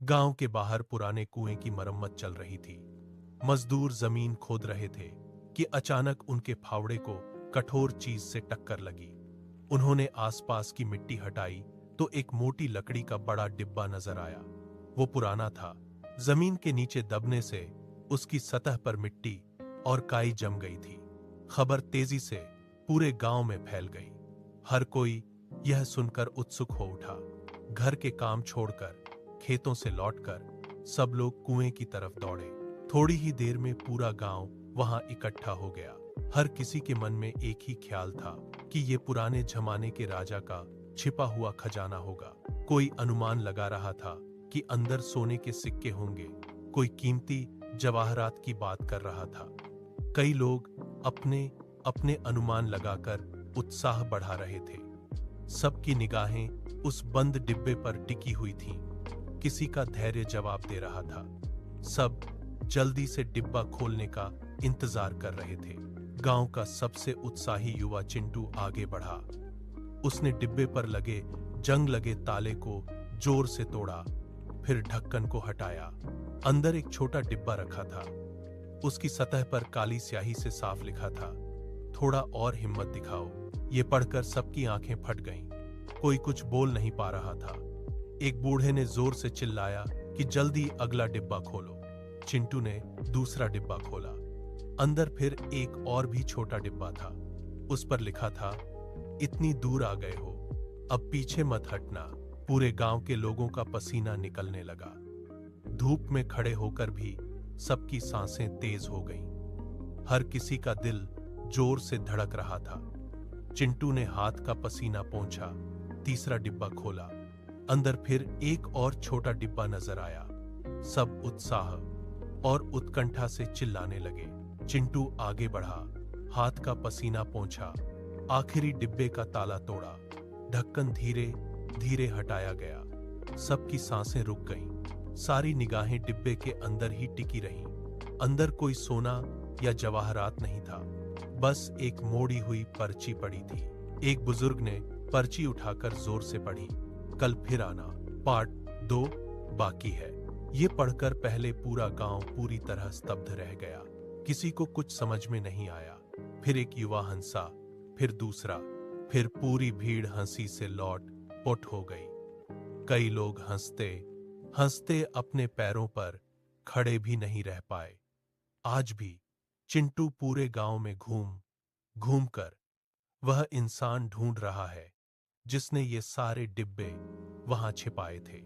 गांव के बाहर पुराने कुएं की मरम्मत चल रही थी। मजदूर जमीन खोद रहे थे कि अचानक उनके फावड़े को कठोर चीज से टक्कर लगी। उन्होंने आसपास की मिट्टी हटाई तो एक मोटी लकड़ी का बड़ा डिब्बा नजर आया। वो पुराना था। जमीन के नीचे दबने से उसकी सतह पर मिट्टी और काई जम गई थी। खबर तेजी से पूरे गांव में फैल गई। हर कोई यह सुनकर उत्सुक हो उठा। घर के काम छोड़कर, खेतों से लौटकर सब लोग कुएं की तरफ दौड़े। थोड़ी ही देर में पूरा गांव वहां इकट्ठा हो गया। हर किसी के मन में एक ही ख्याल था कि ये पुराने जमाने के राजा का छिपा हुआ खजाना होगा। कोई अनुमान लगा रहा था कि अंदर सोने के सिक्के होंगे, कोई कीमती जवाहरात की बात कर रहा था। कई लोग अपने अपने अनुमान लगाकर उत्साह बढ़ा रहे थे। सबकी निगाहें उस बंद डिब्बे पर टिकी हुई थीं। किसी का धैर्य जवाब दे रहा था। सब जल्दी से डिब्बा खोलने का इंतजार कर रहे थे। गांव का सबसे उत्साही युवा चिंटू आगे बढ़ा। उसने डिब्बे पर लगे जंग लगे ताले को जोर से तोड़ा, फिर ढक्कन को हटाया। अंदर एक छोटा डिब्बा रखा था। उसकी सतह पर काली स्याही से साफ लिखा था, थोड़ा और हिम्मत दिखाओ। ये पढ़कर सबकी आंखें फट गईं। कोई कुछ बोल नहीं पा रहा था। एक बूढ़े ने जोर से चिल्लाया कि जल्दी अगला डिब्बा खोलो। चिंटू ने दूसरा डिब्बा खोला। अंदर फिर एक और भी छोटा डिब्बा था। उस पर लिखा था, इतनी दूर आ गए हो, अब पीछे मत हटना। पूरे गांव के लोगों का पसीना निकलने लगा। धूप में खड़े होकर भी सबकी सांसें तेज हो गईं। हर किसी का दिल जोर से धड़क रहा था। चिंटू ने हाथ का पसीना पोंछा, तीसरा डिब्बा खोला। अंदर फिर एक और छोटा डिब्बा नजर आया। सब उत्साह और उत्कंठा से चिल्लाने लगे। चिंटू आगे बढ़ा, हाथ का पसीना पोंछा, आखिरी डिब्बे का ताला तोड़ा। ढक्कन धीरे धीरे हटाया गया। सबकी सांसें रुक गईं। सारी निगाहें डिब्बे के अंदर ही टिकी रहीं। अंदर कोई सोना या जवाहरात नहीं था, बस एक मोड़ी हुई पर्ची पड़ी थी। एक बुजुर्ग ने पर्ची उठाकर जोर से पढ़ी, कल फिर आना, पार्ट 2 बाकी है। ये पढ़कर पहले पूरा गांव पूरी तरह स्तब्ध रह गया। किसी को कुछ समझ में नहीं आया। फिर एक युवा हंसा, फिर दूसरा, फिर पूरी भीड़ हंसी से लौट पुट हो गई। कई लोग हंसते हंसते अपने पैरों पर खड़े भी नहीं रह पाए। आज भी चिंटू पूरे गांव में घूम घूम कर वह इंसान ढूंढ रहा है जिसने ये सारे डिब्बे वहां छिपाए थे।